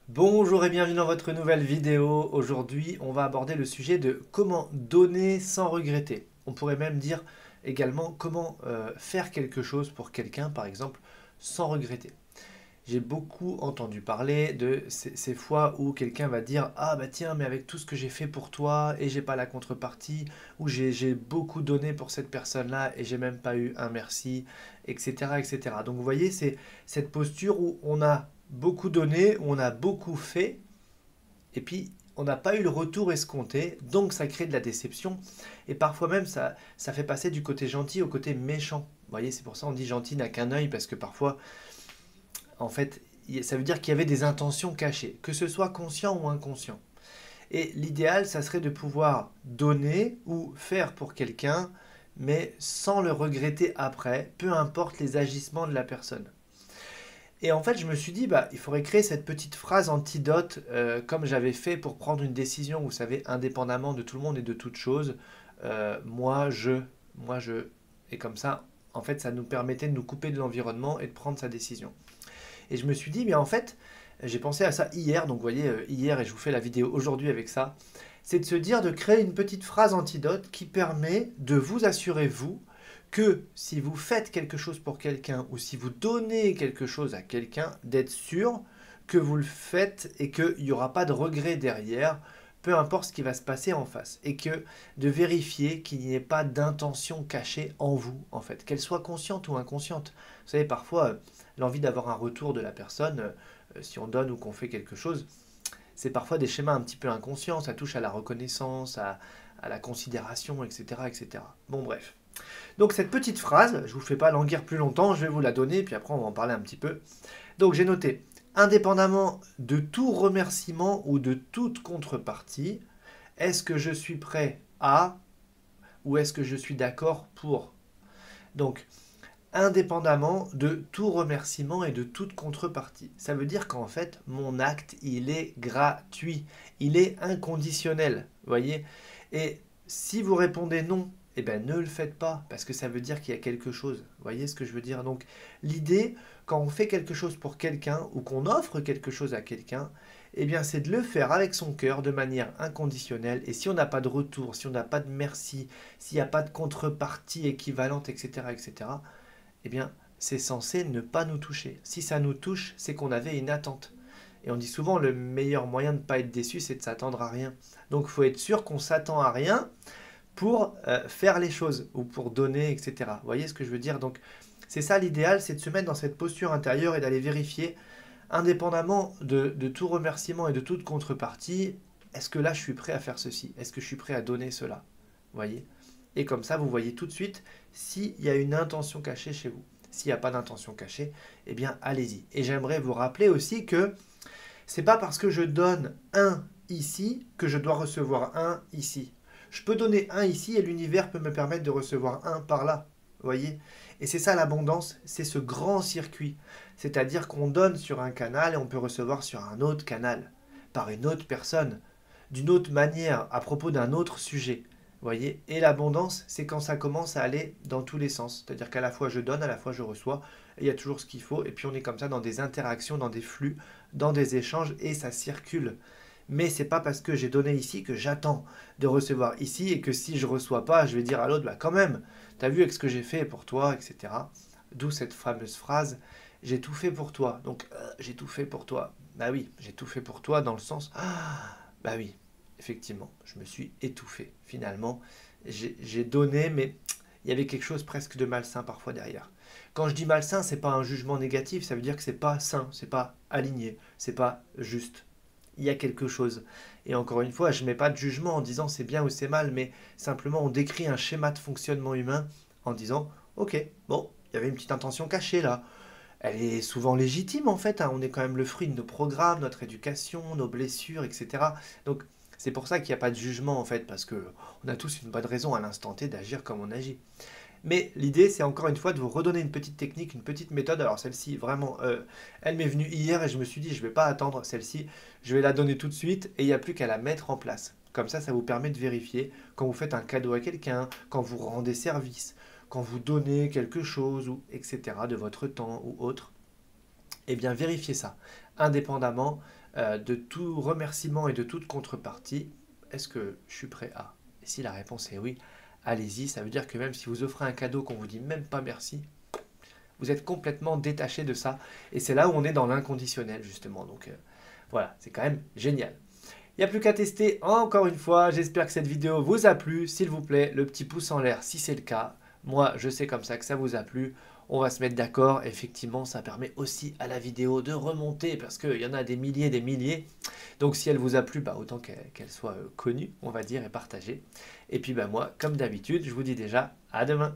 Bonjour et bienvenue dans votre nouvelle vidéo. Aujourd'hui, on va aborder le sujet de comment donner sans regretter. On pourrait même dire également comment faire quelque chose pour quelqu'un, par exemple, sans regretter. J'ai beaucoup entendu parler de ces fois où quelqu'un va dire: ah bah tiens, mais avec tout ce que j'ai fait pour toi et j'ai pas la contrepartie, ou j'ai beaucoup donné pour cette personne-là et j'ai même pas eu un merci, etc., etc. Donc vous voyez, c'est cette posture où on a beaucoup donné, où on a beaucoup fait, et puis on n'a pas eu le retour escompté, donc ça crée de la déception, et parfois même ça fait passer du côté gentil au côté méchant. Vous voyez, c'est pour ça on dit gentil n'a qu'un œil, parce que parfois, en fait, ça veut dire qu'il y avait des intentions cachées, que ce soit conscient ou inconscient. Et l'idéal, ça serait de pouvoir donner ou faire pour quelqu'un, mais sans le regretter après, peu importe les agissements de la personne. Et en fait, je me suis dit, bah, il faudrait créer cette petite phrase antidote, comme j'avais fait pour prendre une décision, vous savez, indépendamment de tout le monde et de toute chose. Moi, je. Et comme ça, en fait, ça nous permettait de nous couper de l'environnement et de prendre sa décision. Et je me suis dit, mais en fait, j'ai pensé à ça hier, donc vous voyez, hier, et je vous fais la vidéo aujourd'hui avec ça, c'est de se dire de créer une petite phrase antidote qui permet de vous assurer, vous, que si vous faites quelque chose pour quelqu'un ou si vous donnez quelque chose à quelqu'un, d'être sûr que vous le faites et qu'il n'y aura pas de regret derrière, peu importe ce qui va se passer en face, et que de vérifier qu'il n'y ait pas d'intention cachée en vous, en fait, qu'elle soit consciente ou inconsciente. Vous savez, parfois, l'envie d'avoir un retour de la personne, si on donne ou qu'on fait quelque chose, c'est parfois des schémas un petit peu inconscients, ça touche à la reconnaissance, à la considération, etc., etc. Bon, bref. Donc cette petite phrase, je ne vous fais pas languir plus longtemps, je vais vous la donner, puis après on va en parler un petit peu. Donc j'ai noté, indépendamment de tout remerciement ou de toute contrepartie, est-ce que je suis prêt à ou est-ce que je suis d'accord pour? Donc, indépendamment de tout remerciement et de toute contrepartie. Ça veut dire qu'en fait, mon acte, il est gratuit, il est inconditionnel, vous voyez. Et si vous répondez non, eh ben ne le faites pas, parce que ça veut dire qu'il y a quelque chose. Vous voyez ce que je veux dire? Donc, l'idée, quand on fait quelque chose pour quelqu'un ou qu'on offre quelque chose à quelqu'un, eh bien, c'est de le faire avec son cœur, de manière inconditionnelle. Et si on n'a pas de retour, si on n'a pas de merci, s'il n'y a pas de contrepartie équivalente, etc., etc., eh bien, c'est censé ne pas nous toucher. Si ça nous touche, c'est qu'on avait une attente. Et on dit souvent le meilleur moyen de ne pas être déçu, c'est de s'attendre à rien. Donc il faut être sûr qu'on s'attend à rien pour faire les choses ou pour donner, etc. Vous voyez ce que je veux dire? Donc c'est ça l'idéal, c'est de se mettre dans cette posture intérieure et d'aller vérifier, indépendamment de tout remerciement et de toute contrepartie, est-ce que là je suis prêt à faire ceci? Est-ce que je suis prêt à donner cela? Vous voyez? Et comme ça, vous voyez tout de suite s'il y a une intention cachée chez vous. S'il n'y a pas d'intention cachée, eh bien allez-y. Et j'aimerais vous rappeler aussi que c'est pas parce que je donne un ici que je dois recevoir un ici. Je peux donner un ici et l'univers peut me permettre de recevoir un par là. Vous voyez? Et c'est ça l'abondance, c'est ce grand circuit. C'est-à-dire qu'on donne sur un canal et on peut recevoir sur un autre canal, par une autre personne, d'une autre manière, à propos d'un autre sujet. Vous voyez? Et l'abondance, c'est quand ça commence à aller dans tous les sens. C'est-à-dire qu'à la fois je donne, à la fois je reçois, et il y a toujours ce qu'il faut, et puis on est comme ça dans des interactions, dans des flux, dans des échanges, et ça circule. Mais c'est pas parce que j'ai donné ici que j'attends de recevoir ici, et que si je reçois pas, je vais dire à l'autre, bah quand même, t'as vu avec ce que j'ai fait pour toi, etc. D'où cette fameuse phrase, j'ai tout fait pour toi. Donc, j'ai tout fait pour toi. Bah oui, j'ai tout fait pour toi dans le sens, bah oui, effectivement, je me suis étouffé. Finalement, j'ai donné, mais il y avait quelque chose presque de malsain parfois derrière. Quand je dis malsain, c'est pas un jugement négatif, ça veut dire que c'est pas sain, c'est pas aligné, c'est pas juste. Il y a quelque chose. Et encore une fois, je ne mets pas de jugement en disant c'est bien ou c'est mal, mais simplement on décrit un schéma de fonctionnement humain en disant ok, bon, il y avait une petite intention cachée là. Elle est souvent légitime en fait, hein. On est quand même le fruit de nos programmes, notre éducation, nos blessures, etc. Donc c'est pour ça qu'il n'y a pas de jugement en fait, parce que on a tous une bonne raison à l'instant T d'agir comme on agit. Mais l'idée, c'est encore une fois de vous redonner une petite technique, une petite méthode. Alors celle-ci, vraiment, elle m'est venue hier et je me suis dit, je ne vais pas attendre celle-ci, je vais la donner tout de suite et il n'y a plus qu'à la mettre en place. Comme ça vous permet de vérifier quand vous faites un cadeau à quelqu'un, quand vous rendez service, quand vous donnez quelque chose, ou etc., de votre temps ou autre. Eh bien, vérifiez ça. indépendamment de tout remerciement et de toute contrepartie. Est-ce que je suis prêt à? Et si la réponse est oui, allez-y. Ça veut dire que même si vous offrez un cadeau qu'on vous dit même pas merci, vous êtes complètement détaché de ça. Et c'est là où on est dans l'inconditionnel, justement. Donc voilà, c'est quand même génial. Il n'y a plus qu'à tester encore une fois. J'espère que cette vidéo vous a plu. S'il vous plaît, le petit pouce en l'air si c'est le cas. Moi, je sais comme ça que ça vous a plu. On va se mettre d'accord. Effectivement, ça permet aussi à la vidéo de remonter parce qu'il y en a des milliers, des milliers. Donc si elle vous a plu, bah, autant qu'elle soit connue, on va dire, et partagée. Et puis bah, moi, comme d'habitude, je vous dis déjà à demain.